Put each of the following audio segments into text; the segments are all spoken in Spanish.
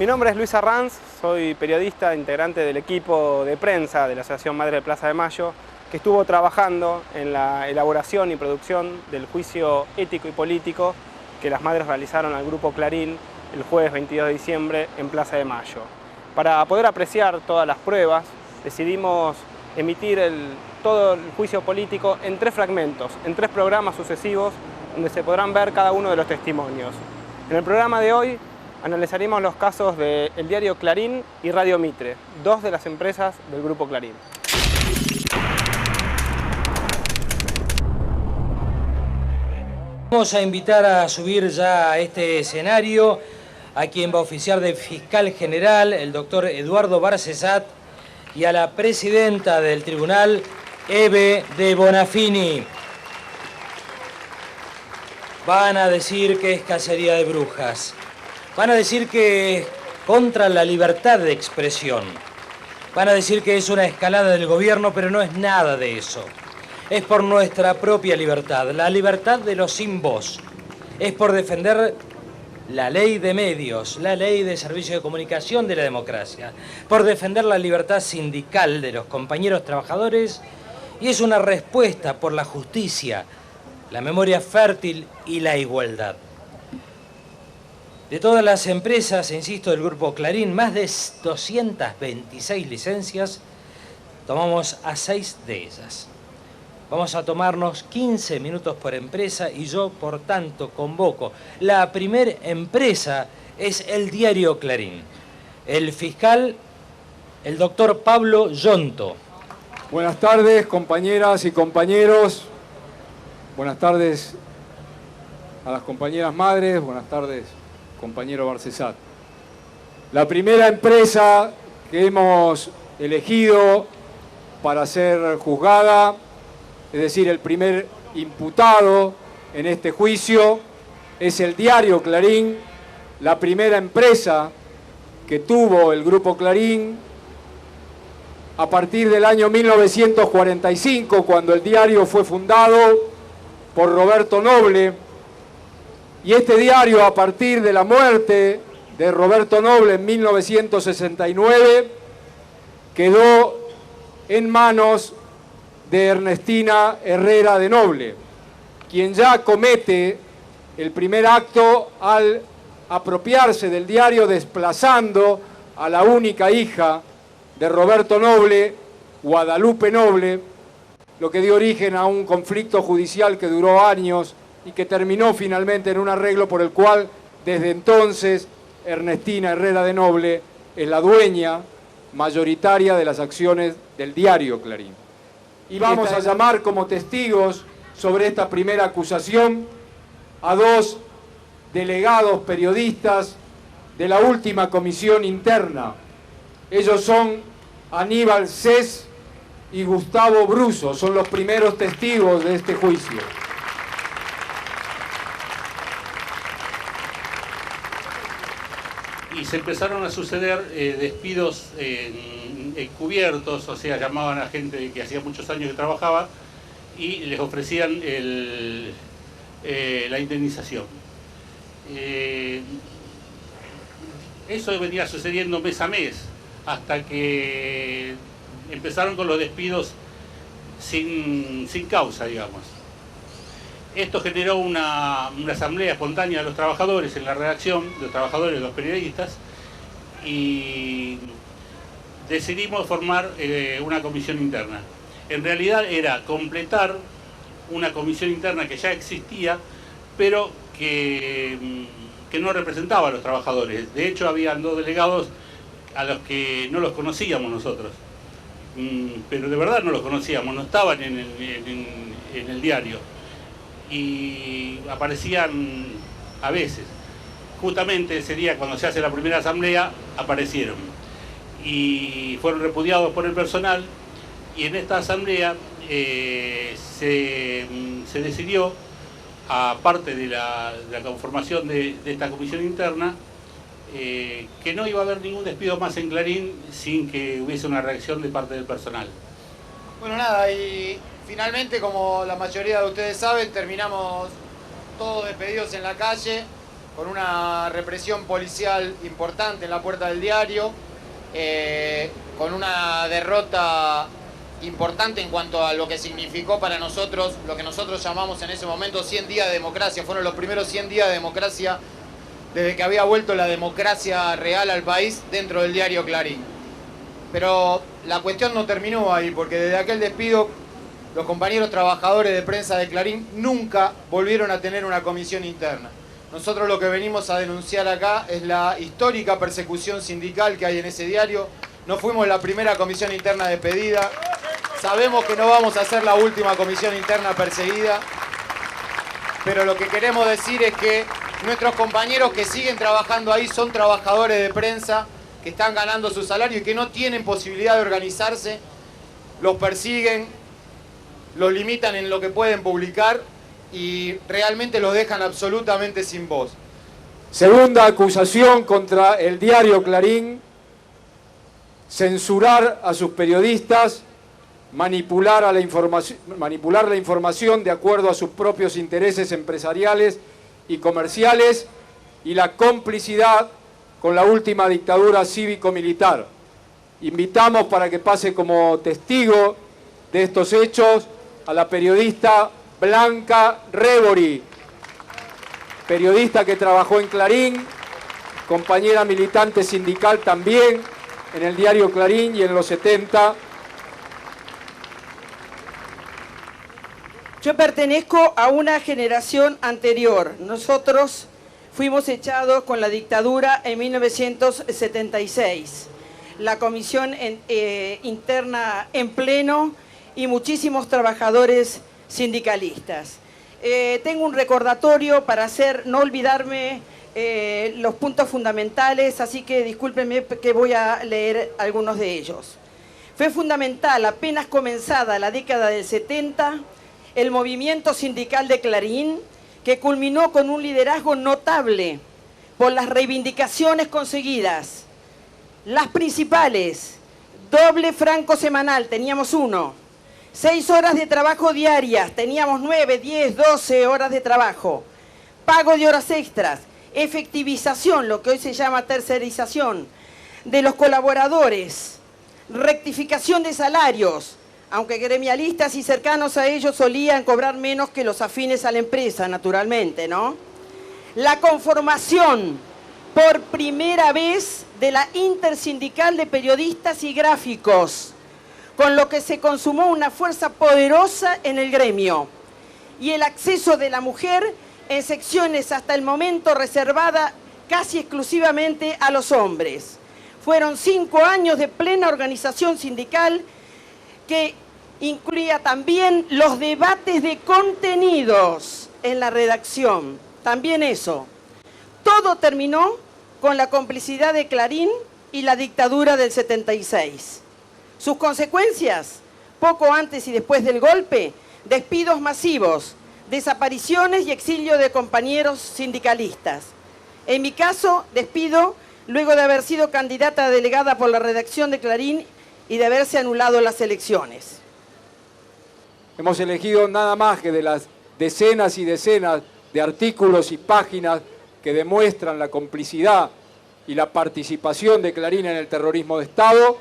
Mi nombre es Luis Arranz, soy periodista, integrante del equipo de prensa de la Asociación Madre de Plaza de Mayo, que estuvo trabajando en la elaboración y producción del juicio ético y político que las madres realizaron al Grupo Clarín el jueves 22 de diciembre en Plaza de Mayo. Para poder apreciar todas las pruebas, decidimos emitir todo el juicio político en 3 fragmentos, en 3 programas sucesivos, donde se podrán ver cada uno de los testimonios. En el programa de hoy analizaremos los casos del diario Clarín y Radio Mitre, 2 de las empresas del Grupo Clarín. Vamos a invitar a subir ya a este escenario a quien va a oficiar de fiscal general, el doctor Eduardo Barcesat, y a la presidenta del tribunal, Eve de Bonafini. Van a decir que es cacería de brujas. Van a decir que es contra la libertad de expresión. Van a decir que es una escalada del gobierno, pero no es nada de eso. Es por nuestra propia libertad, la libertad de los sin voz. Es por defender la ley de medios, la ley de servicio de comunicación de la democracia, por defender la libertad sindical de los compañeros trabajadores, y es una respuesta por la justicia, la memoria fértil y la igualdad. De todas las empresas, insisto, del Grupo Clarín, más de 226 licencias, tomamos a 6 de ellas. Vamos a tomarnos 15 minutos por empresa y yo, por tanto, convoco. La primera empresa es el diario Clarín. El fiscal, el doctor Pablo Yonto. Buenas tardes, compañeras y compañeros. Buenas tardes a las compañeras madres. Buenas tardes, compañero Barcesat. La primera empresa que hemos elegido para ser juzgada, es decir, el primer imputado en este juicio, es el diario Clarín, la primera empresa que tuvo el Grupo Clarín a partir del año 1945, cuando el diario fue fundado por Roberto Noble. Y este diario, a partir de la muerte de Roberto Noble en 1969, quedó en manos de Ernestina Herrera de Noble, quien ya comete el primer acto al apropiarse del diario, desplazando a la única hija de Roberto Noble, Guadalupe Noble, lo que dio origen a un conflicto judicial que duró años y que terminó finalmente en un arreglo por el cual desde entonces Ernestina Herrera de Noble es la dueña mayoritaria de las acciones del diario Clarín. Y vamos a llamar como testigos sobre esta primera acusación a 2 delegados periodistas de la última comisión interna. Ellos son Aníbal Cés y Gustavo Bruso, son los primeros testigos de este juicio. Y se empezaron a suceder despidos encubiertos, o sea, llamaban a gente que hacía muchos años que trabajaba y les ofrecían la indemnización. Eso venía sucediendo mes a mes, hasta que empezaron con los despidos sin causa, digamos. Esto generó una asamblea espontánea de los trabajadores en la redacción, de los trabajadores, de los periodistas, y decidimos formar una comisión interna. En realidad era completar una comisión interna que ya existía, pero que no representaba a los trabajadores. De hecho, habían 2 delegados a los que no los conocíamos nosotros. Pero de verdad no los conocíamos, no estaban en el diario. Y aparecían a veces. Justamente ese día, cuando se hace la primera asamblea, aparecieron. Y fueron repudiados por el personal, y en esta asamblea se decidió, aparte de la conformación de esta comisión interna, que no iba a haber ningún despido más en Clarín sin que hubiese una reacción de parte del personal. Bueno, nada, y finalmente, como la mayoría de ustedes saben, terminamos todos despedidos en la calle con una represión policial importante en la puerta del diario, con una derrota importante en cuanto a lo que significó para nosotros, lo que nosotros llamamos en ese momento 100 días de democracia. Fueron los primeros 100 días de democracia desde que había vuelto la democracia real al país dentro del diario Clarín. Pero la cuestión no terminó ahí, porque desde aquel despido los compañeros trabajadores de prensa de Clarín nunca volvieron a tener una comisión interna. Nosotros lo que venimos a denunciar acá es la histórica persecución sindical que hay en ese diario. No fuimos la primera comisión interna despedida. Sabemos que no vamos a ser la última comisión interna perseguida. Pero lo que queremos decir es que nuestros compañeros que siguen trabajando ahí son trabajadores de prensa, que están ganando su salario y que no tienen posibilidad de organizarse. Los persiguen, los limitan en lo que pueden publicar y realmente los dejan absolutamente sin voz. Segunda acusación contra el diario Clarín: censurar a sus periodistas, manipular la información de acuerdo a sus propios intereses empresariales y comerciales, y la complicidad con la última dictadura cívico-militar. Invitamos para que pase como testigo de estos hechos a la periodista Blanca Rebori, periodista que trabajó en Clarín, compañera militante sindical también en el diario Clarín y en los 70. Yo pertenezco a una generación anterior. Nosotros fuimos echados con la dictadura en 1976. La comisión interna en pleno y muchísimos trabajadores sindicalistas. Tengo un recordatorio para no olvidarme los puntos fundamentales, así que discúlpenme que voy a leer algunos de ellos. Fue fundamental, apenas comenzada la década del 70, el movimiento sindical de Clarín, que culminó con un liderazgo notable por las reivindicaciones conseguidas. Las principales: doble franco semanal, teníamos 1. 6 horas de trabajo diarias, teníamos 9, 10, 12 horas de trabajo. Pago de horas extras, efectivización, lo que hoy se llama tercerización, de los colaboradores, rectificación de salarios, aunque gremialistas y cercanos a ellos solían cobrar menos que los afines a la empresa, naturalmente, ¿no? La conformación por primera vez de la Intersindical de Periodistas y Gráficos, con lo que se consumó una fuerza poderosa en el gremio, y el acceso de la mujer en secciones hasta el momento reservada casi exclusivamente a los hombres. Fueron 5 años de plena organización sindical que incluía también los debates de contenidos en la redacción. También eso. Todo terminó con la complicidad de Clarín y la dictadura del 76. Sus consecuencias, poco antes y después del golpe: despidos masivos, desapariciones y exilio de compañeros sindicalistas. En mi caso, despido luego de haber sido candidata a delegada por la redacción de Clarín y de haberse anulado las elecciones. Hemos elegido nada más que de las decenas y decenas de artículos y páginas que demuestran la complicidad y la participación de Clarín en el terrorismo de Estado,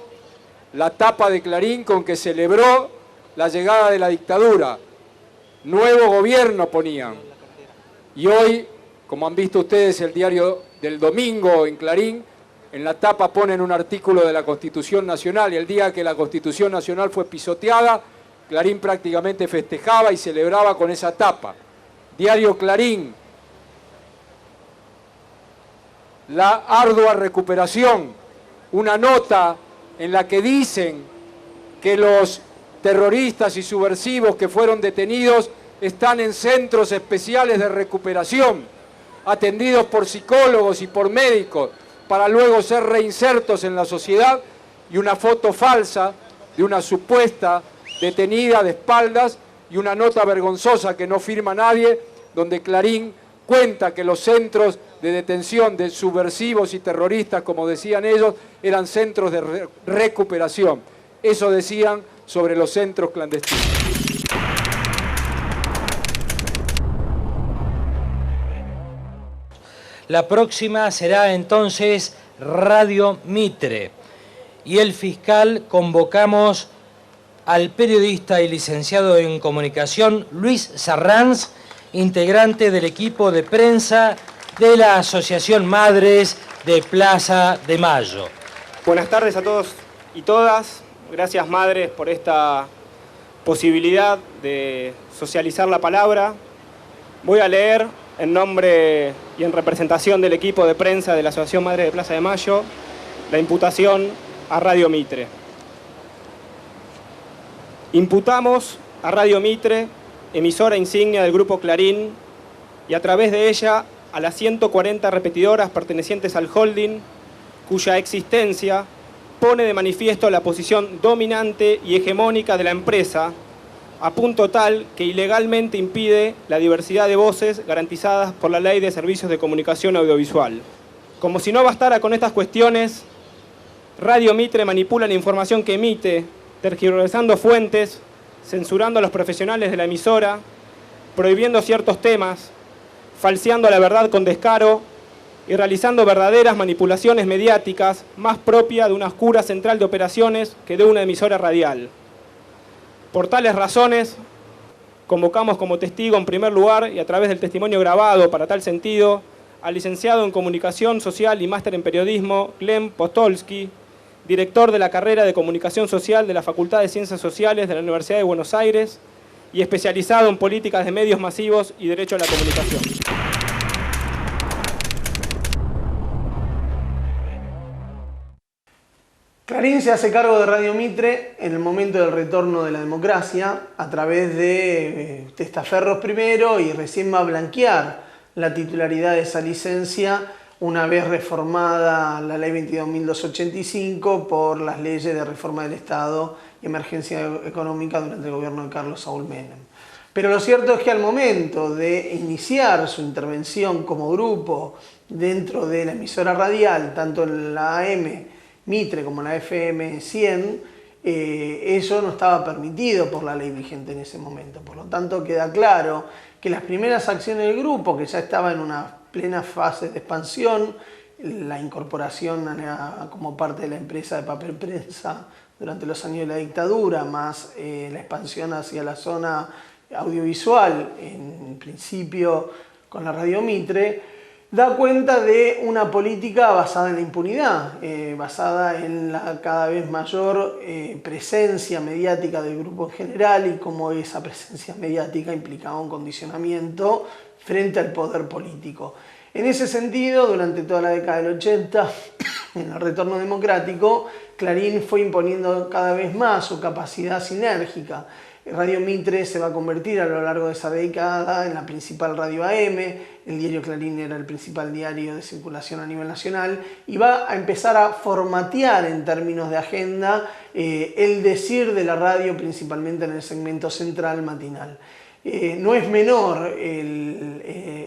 la tapa de Clarín con que celebró la llegada de la dictadura. Nuevo gobierno ponían. Y hoy, como han visto ustedes, el diario del domingo en Clarín, en la tapa ponen un artículo de la Constitución Nacional, y el día que la Constitución Nacional fue pisoteada, Clarín prácticamente festejaba y celebraba con esa tapa. Diario Clarín: la ardua recuperación, una nota en la que dicen que los terroristas y subversivos que fueron detenidos están en centros especiales de recuperación, atendidos por psicólogos y por médicos, para luego ser reinsertos en la sociedad, y una foto falsa de una supuesta detenida de espaldas y una nota vergonzosa que no firma nadie, donde Clarín cuenta que los centros de detención de subversivos y terroristas, como decían ellos, eran centros de recuperación. Eso decían sobre los centros clandestinos. La próxima será entonces Radio Mitre. Y el fiscal convocamos al periodista y licenciado en comunicación Luis Sarranz, integrante del equipo de prensa de la Asociación Madres de Plaza de Mayo. Buenas tardes a todos y todas. Gracias, madres, por esta posibilidad de socializar la palabra. Voy a leer en nombre y en representación del equipo de prensa de la Asociación Madres de Plaza de Mayo la imputación a Radio Mitre. Imputamos a Radio Mitre, emisora insignia del Grupo Clarín, y a través de ella a las 140 repetidoras pertenecientes al holding, cuya existencia pone de manifiesto la posición dominante y hegemónica de la empresa, a punto tal que ilegalmente impide la diversidad de voces garantizadas por la Ley de Servicios de Comunicación Audiovisual. Como si no bastara con estas cuestiones, Radio Mitre manipula la información que emite, tergiversando fuentes, censurando a los profesionales de la emisora, prohibiendo ciertos temas, falseando la verdad con descaro y realizando verdaderas manipulaciones mediáticas más propia de una oscura central de operaciones que de una emisora radial. Por tales razones, convocamos como testigo en primer lugar y a través del testimonio grabado para tal sentido al licenciado en Comunicación Social y máster en Periodismo, Gleb Postolsky, director de la carrera de Comunicación Social de la Facultad de Ciencias Sociales de la Universidad de Buenos Aires y especializado en políticas de medios masivos y derecho a la comunicación. Clarín se hace cargo de Radio Mitre en el momento del retorno de la democracia a través de testaferros primero y recién va a blanquear la titularidad de esa licencia una vez reformada la Ley 22.285 por las leyes de reforma del Estado y emergencia económica durante el gobierno de Carlos Saúl Menem. Pero lo cierto es que al momento de iniciar su intervención como grupo dentro de la emisora radial, tanto en la AM Mitre como en la FM 100, eso no estaba permitido por la ley vigente en ese momento. Por lo tanto, queda claro que las primeras acciones del grupo, que ya estaba en una plena fase de expansión, la incorporación como parte de la empresa de papel prensa durante los años de la dictadura, más la expansión hacia la zona audiovisual, en principio con la Radio Mitre, da cuenta de una política basada en la impunidad, basada en la cada vez mayor presencia mediática del grupo en general y cómo esa presencia mediática implicaba un condicionamiento frente al poder político. En ese sentido, durante toda la década del 80, en el retorno democrático, Clarín fue imponiendo cada vez más su capacidad sinérgica. Radio Mitre se va a convertir a lo largo de esa década en la principal radio AM, el diario Clarín era el principal diario de circulación a nivel nacional y va a empezar a formatear en términos de agenda el decir de la radio, principalmente en el segmento central matinal. No es menor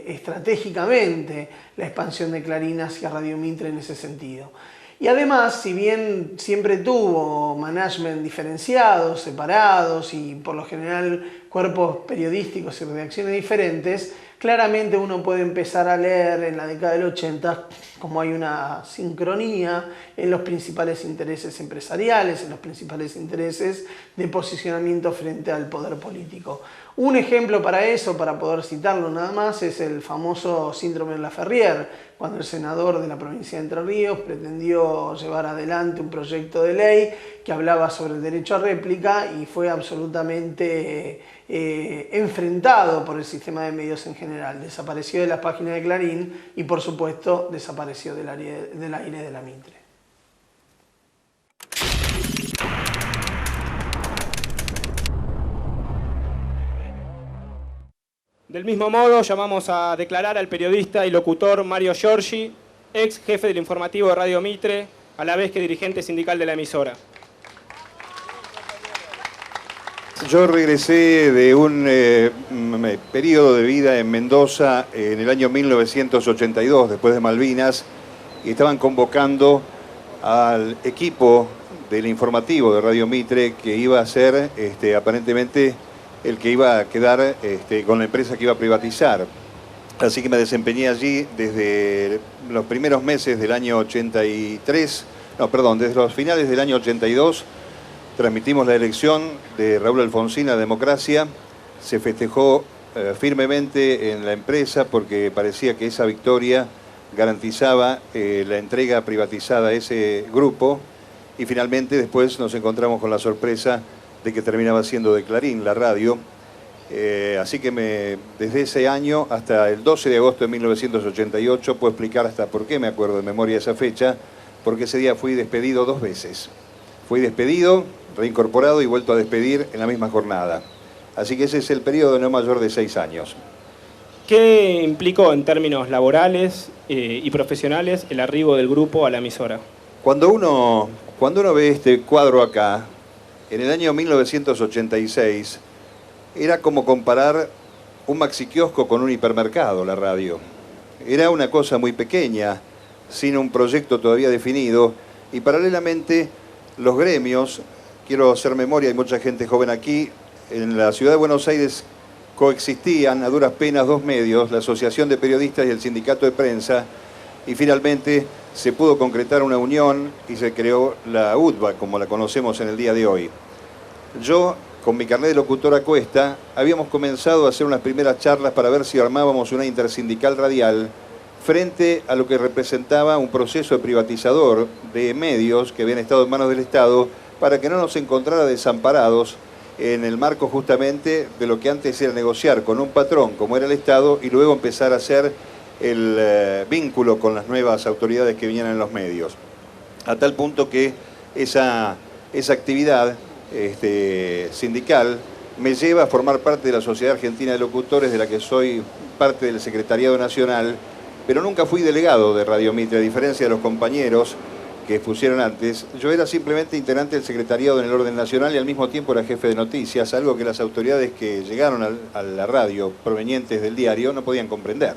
estratégicamente la expansión de Clarín hacia Radio Mitre en ese sentido. Y además, si bien siempre tuvo management diferenciados, separados y por lo general cuerpos periodísticos y redacciones diferentes, claramente uno puede empezar a leer en la década del 80 como hay una sincronía en los principales intereses empresariales, en los principales intereses de posicionamiento frente al poder político. Un ejemplo para eso, para poder citarlo nada más, es el famoso síndrome de la Ferrier, cuando el senador de la provincia de Entre Ríos pretendió llevar adelante un proyecto de ley que hablaba sobre el derecho a réplica y fue absolutamente enfrentado por el sistema de medios en general. Desapareció de las páginas de Clarín y, por supuesto, desapareció del aire de la Mitre. Del mismo modo, llamamos a declarar al periodista y locutor Mario Giorgi, ex jefe del informativo de Radio Mitre, a la vez que dirigente sindical de la emisora. Yo regresé de un periodo de vida en Mendoza en el año 1982, después de Malvinas, y estaban convocando al equipo del informativo de Radio Mitre que iba a ser aparentemente el que iba a quedar con la empresa que iba a privatizar. así que me desempeñé allí desde los primeros meses del año 83, no, perdón, desde los finales del año 82, transmitimos la elección de Raúl Alfonsín a Democracia, se festejó firmemente en la empresa porque parecía que esa victoria garantizaba la entrega privatizada a ese grupo, y finalmente después nos encontramos con la sorpresa de que terminaba siendo de Clarín, la radio. Así que desde ese año hasta el 12 de agosto de 1988 puedo explicar hasta por qué me acuerdo de memoria esa fecha, porque ese día fui despedido 2 veces. Fui despedido, reincorporado y vuelto a despedir en la misma jornada. Así que ese es el periodo no mayor de 6 años. ¿Qué implicó en términos laborales y profesionales el arribo del grupo a la emisora? Cuando uno ve este cuadro acá, en el año 1986, era como comparar un maxiquiosco con un hipermercado, la radio. Era una cosa muy pequeña, sin un proyecto todavía definido, y paralelamente los gremios, quiero hacer memoria, hay mucha gente joven aquí, en la ciudad de Buenos Aires coexistían a duras penas 2 medios, la Asociación de Periodistas y el Sindicato de Prensa, y finalmente se pudo concretar una unión y se creó la UTBA, como la conocemos en el día de hoy. Yo, con mi carnet de locutor a cuesta, habíamos comenzado a hacer unas primeras charlas para ver si armábamos una intersindical radial frente a lo que representaba un proceso privatizador de medios que habían estado en manos del Estado, para que no nos encontrara desamparados en el marco justamente de lo que antes era negociar con un patrón como era el Estado y luego empezar a hacer el vínculo con las nuevas autoridades que vinieran en los medios. A tal punto que esa actividad sindical me lleva a formar parte de la Sociedad Argentina de Locutores, de la que soy parte del Secretariado Nacional, pero nunca fui delegado de Radio Mitre, a diferencia de los compañeros que pusieron antes. Yo era simplemente integrante del secretariado en el orden nacional y al mismo tiempo era jefe de noticias, algo que las autoridades que llegaron a la radio provenientes del diario no podían comprender.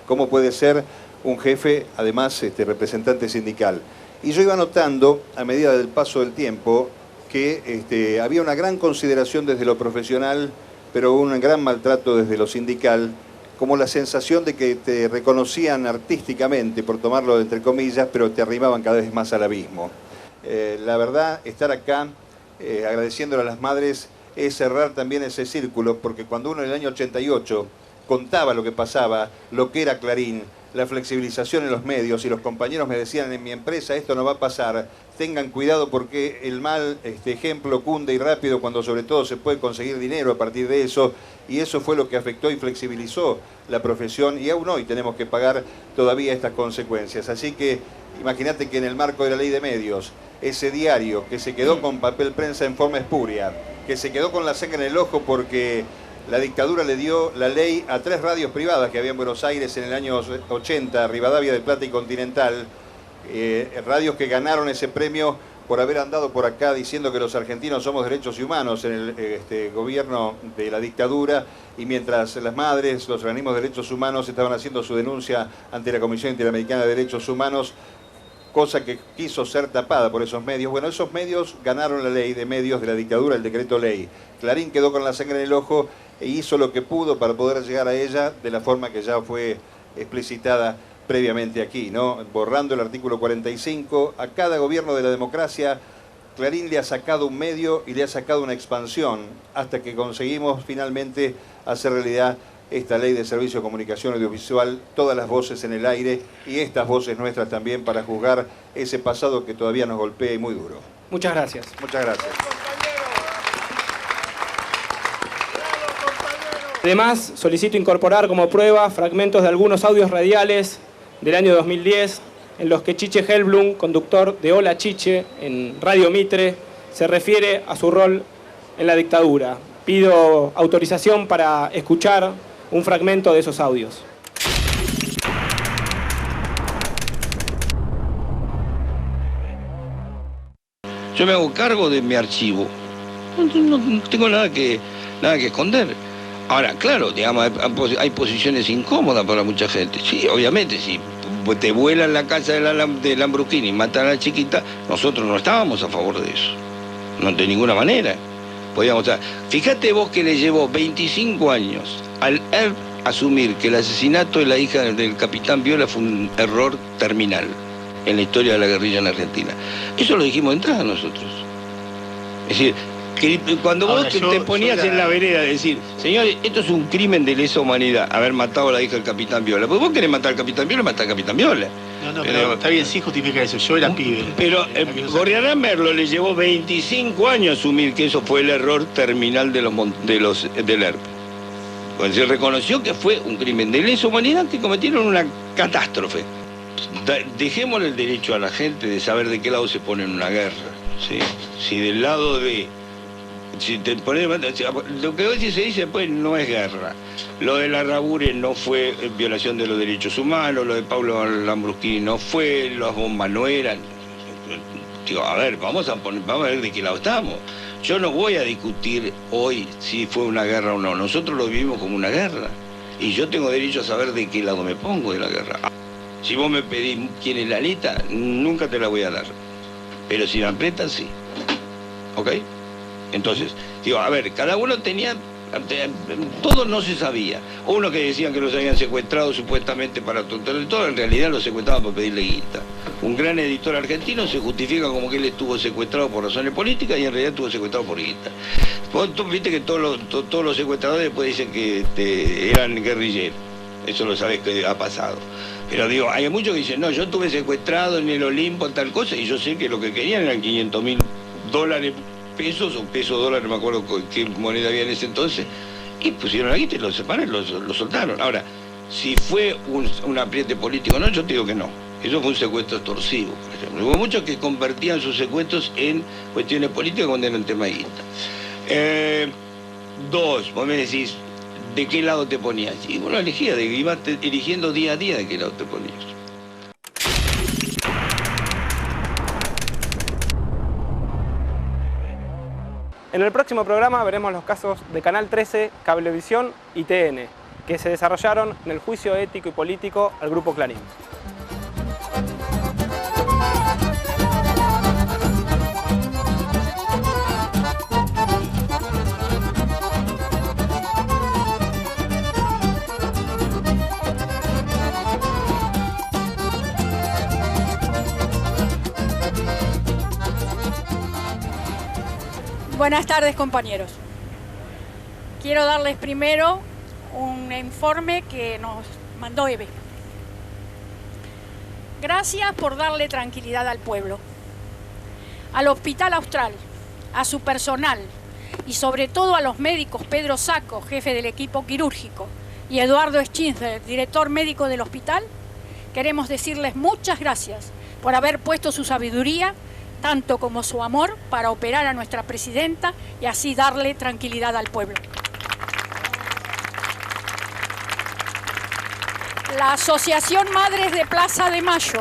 ¿Cómo puede ser un jefe, además representante sindical? Y yo iba notando, a medida del paso del tiempo, que había una gran consideración desde lo profesional, pero un gran maltrato desde lo sindical, como la sensación de que te reconocían artísticamente, por tomarlo entre comillas, pero te arrimaban cada vez más al abismo. La verdad, estar acá agradeciéndole a las madres es cerrar también ese círculo, porque cuando uno en el año 88 contaba lo que pasaba, lo que era Clarín, la flexibilización en los medios, y los compañeros me decían en mi empresa esto no va a pasar, tengan cuidado porque el mal ejemplo cunde y rápido cuando sobre todo se puede conseguir dinero a partir de eso, y eso fue lo que afectó y flexibilizó la profesión, y aún hoy tenemos que pagar todavía estas consecuencias. Así que imagínate que en el marco de la ley de medios, ese diario que se quedó con papel prensa en forma espuria, que se quedó con la sangre en el ojo porque la dictadura le dio la ley a 3 radios privadas que había en Buenos Aires en el año 80, Rivadavia, del Plata y Continental, radios que ganaron ese premio por haber andado por acá diciendo que los argentinos somos derechos humanos en el gobierno de la dictadura, y mientras las madres, los organismos de derechos humanos estaban haciendo su denuncia ante la Comisión Interamericana de Derechos Humanos, cosa que quiso ser tapada por esos medios. Bueno, esos medios ganaron la ley de medios de la dictadura, el decreto ley. Clarín quedó con la sangre en el ojo e hizo lo que pudo para poder llegar a ella de la forma que ya fue explicitada previamente aquí, ¿no? Borrando el artículo 45, a cada gobierno de la democracia Clarín le ha sacado un medio y le ha sacado una expansión, hasta que conseguimos finalmente hacer realidad esta ley de servicio de comunicación audiovisual, todas las voces en el aire y estas voces nuestras también para juzgar ese pasado que todavía nos golpea y muy duro. Muchas gracias. Muchas gracias. Además, solicito incorporar como prueba fragmentos de algunos audios radiales del año 2010, en los que Chiche Helblum, conductor de Hola Chiche en Radio Mitre, se refiere a su rol en la dictadura. Pido autorización para escuchar un fragmento de esos audios. Yo me hago cargo de mi archivo. No tengo nada que esconder. Ahora, claro, digamos, hay posiciones incómodas para mucha gente. Sí, obviamente, si te vuelan la casa de Lambrusquini y matan a la chiquita, nosotros no estábamos a favor de eso. No, de ninguna manera. Podíamos estar. Fíjate vos que le llevó 25 años al asumir que el asesinato de la hija del capitán Viola fue un error terminal en la historia de la guerrilla en Argentina. Eso lo dijimos de entrada nosotros. Es decir, que cuando vos te ponías en la vereda de decir, señores, esto es un crimen de lesa humanidad, haber matado a la hija del capitán Viola. Pues vos querés matar al capitán Viola, matá al capitán Viola. No, pero está bien, sí justifica eso. Yo era pibe. Pero Gorriarán Merlo le llevó 25 años asumir que eso fue el error terminal del ERP. Pues se reconoció que fue un crimen de lesa humanidad que cometieron una catástrofe. Dejémosle el derecho a la gente de saber de qué lado se pone en una guerra. ¿Sí? Si del lado de... Si te pones, lo que hoy se dice después no es guerra. Lo de la Rabure no fue violación de los derechos humanos, lo de Pablo Lambruschi no fue, las bombas no eran. Digo, a ver, vamos a ver de qué lado estamos. Yo no voy a discutir hoy si fue una guerra o no. Nosotros lo vivimos como una guerra. Y yo tengo derecho a saber de qué lado me pongo de la guerra. Si vos me pedís quién es la aleta, nunca te la voy a dar. Pero si me apretan, sí. ¿Ok? Entonces, digo, a ver, cada uno tenía... Todo no se sabía. Uno que decían que los habían secuestrado supuestamente para todo, en realidad los secuestraban por pedirle guita. Un gran editor argentino se justifica como que él estuvo secuestrado por razones políticas y en realidad estuvo secuestrado por guita. Vos viste que todos los secuestradores después dicen que eran guerrilleros. Eso lo sabés que ha pasado. Pero digo, hay muchos que dicen, no, yo estuve secuestrado en el Olimpo, tal cosa, y yo sé que lo que querían eran $500.000 pesos o pesos-dólares, no me acuerdo qué moneda había en ese entonces, y pusieron la guita y lo separaron, lo soltaron. Ahora, si fue un apriete político, no, yo te digo que no. Eso fue un secuestro extorsivo, por ejemplo. Hubo muchos que convertían sus secuestros en cuestiones políticas cuando era un tema de guita. Dos, vos me decís, ¿de qué lado te ponías? Y bueno, elegía, ibas eligiendo día a día de qué lado te ponías. En el próximo programa veremos los casos de Canal 13, Cablevisión y TN, que se desarrollaron en el juicio ético y político al Grupo Clarín. Buenas tardes, compañeros. Quiero darles primero un informe que nos mandó Eve. Gracias por darle tranquilidad al pueblo, al Hospital Austral, a su personal y sobre todo a los médicos Pedro Sacco, jefe del equipo quirúrgico, y Eduardo Schindler, director médico del hospital. Queremos decirles muchas gracias por haber puesto su sabiduría tanto como su amor para operar a nuestra presidenta y así darle tranquilidad al pueblo. La Asociación Madres de Plaza de Mayo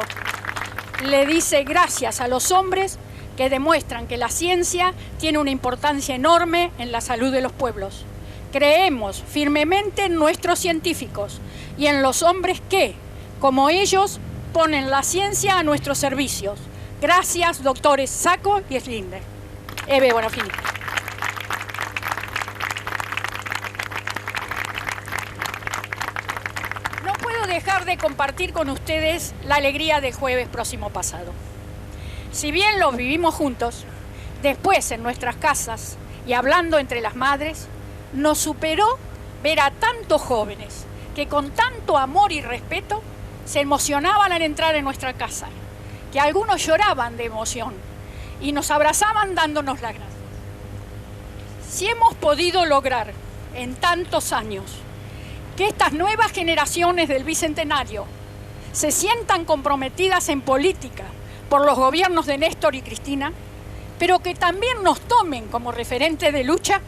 le dice gracias a los hombres que demuestran que la ciencia tiene una importancia enorme en la salud de los pueblos. Creemos firmemente en nuestros científicos y en los hombres que, como ellos, ponen la ciencia a nuestros servicios. Gracias, doctores Sacco y Schindler. Eve Bonafini. No puedo dejar de compartir con ustedes la alegría del jueves próximo pasado. Si bien los vivimos juntos, después en nuestras casas y hablando entre las madres, nos superó ver a tantos jóvenes que con tanto amor y respeto se emocionaban al entrar en nuestra casa, que algunos lloraban de emoción y nos abrazaban dándonos las gracias. Si hemos podido lograr en tantos años que estas nuevas generaciones del Bicentenario se sientan comprometidas en política por los gobiernos de Néstor y Cristina, pero que también nos tomen como referente de lucha,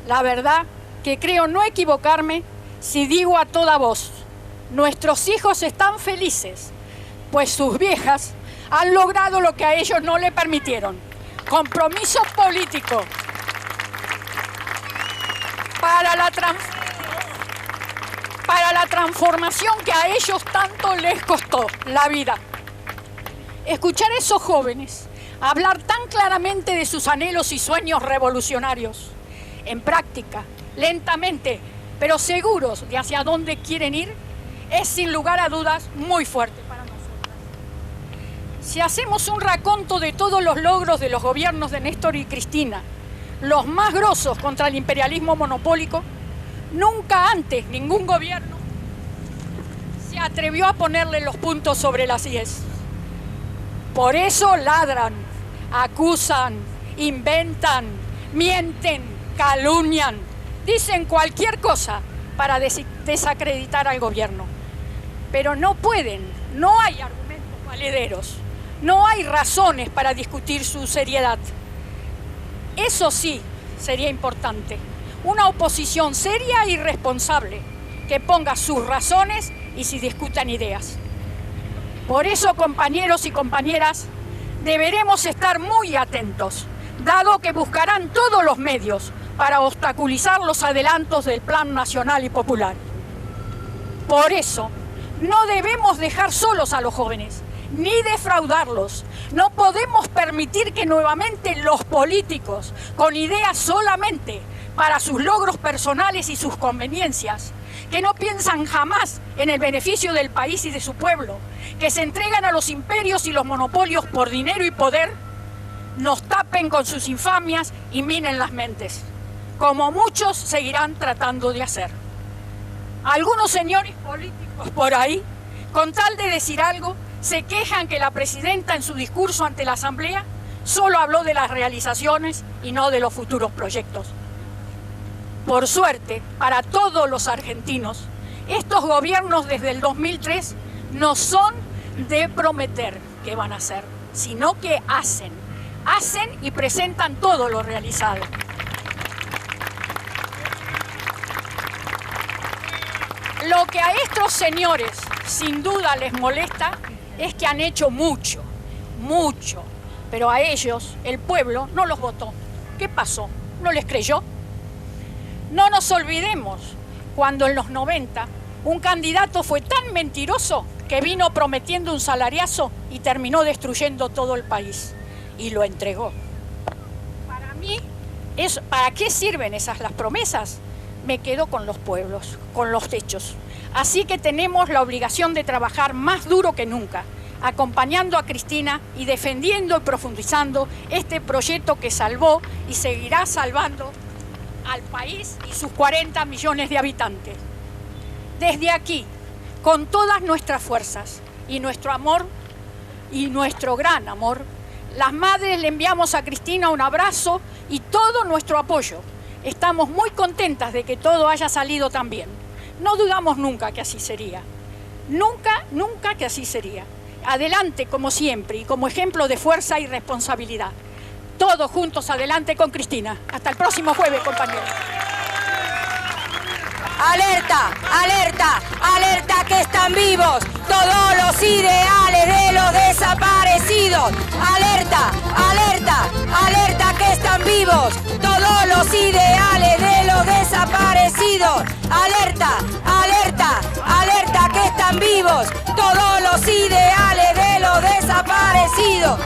la verdad que creo no equivocarme si digo a toda voz, nuestros hijos están felices, pues sus viejas han logrado lo que a ellos no le permitieron. Compromiso político para la transformación que a ellos tanto les costó la vida. Escuchar a esos jóvenes hablar tan claramente de sus anhelos y sueños revolucionarios, en práctica, lentamente, pero seguros de hacia dónde quieren ir, es sin lugar a dudas muy fuerte para nosotros. Si hacemos un raconto de todos los logros de los gobiernos de Néstor y Cristina, los más grosos contra el imperialismo monopólico, nunca antes ningún gobierno se atrevió a ponerle los puntos sobre las IES. Por eso ladran, acusan, inventan, mienten, calumnian, dicen cualquier cosa para desacreditar al gobierno. Pero no pueden, no hay argumentos valederos, no hay razones para discutir su seriedad. Eso sí sería importante, una oposición seria y responsable que ponga sus razones y se discutan ideas. Por eso, compañeros y compañeras, deberemos estar muy atentos, dado que buscarán todos los medios para obstaculizar los adelantos del Plan Nacional y Popular. Por eso, no debemos dejar solos a los jóvenes, ni defraudarlos. No podemos permitir que nuevamente los políticos, con ideas solamente para sus logros personales y sus conveniencias, que no piensan jamás en el beneficio del país y de su pueblo, que se entregan a los imperios y los monopolios por dinero y poder, nos tapen con sus infamias y minen las mentes, como muchos seguirán tratando de hacer. Algunos señores políticos por ahí, con tal de decir algo, se quejan que la presidenta en su discurso ante la Asamblea solo habló de las realizaciones y no de los futuros proyectos. Por suerte, para todos los argentinos, estos gobiernos desde el 2003 no son de prometer que van a hacer, sino que hacen y presentan todo lo realizado. Lo que a estos señores sin duda les molesta es que han hecho mucho, pero a ellos el pueblo no los votó. ¿Qué pasó? ¿No les creyó? No nos olvidemos cuando en los 90 un candidato fue tan mentiroso que vino prometiendo un salariazo y terminó destruyendo todo el país y lo entregó. Para mí, ¿para qué sirven las promesas? Me quedo con los pueblos, con los hechos. Así que tenemos la obligación de trabajar más duro que nunca, acompañando a Cristina y defendiendo y profundizando este proyecto que salvó y seguirá salvando al país y sus 40 millones de habitantes. Desde aquí, con todas nuestras fuerzas y nuestro amor y nuestro gran amor, las madres le enviamos a Cristina un abrazo y todo nuestro apoyo. Estamos muy contentas de que todo haya salido tan bien. No dudamos nunca que así sería. Nunca que así sería. Adelante como siempre y como ejemplo de fuerza y responsabilidad. Todos juntos adelante con Cristina. Hasta el próximo jueves, compañeros. Alerta, alerta, alerta que están vivos todos los ideales de los desaparecidos. Alerta, alerta, alerta que están vivos todos los ideales de los desaparecidos. Alerta, alerta, alerta que están vivos todos los ideales de los desaparecidos.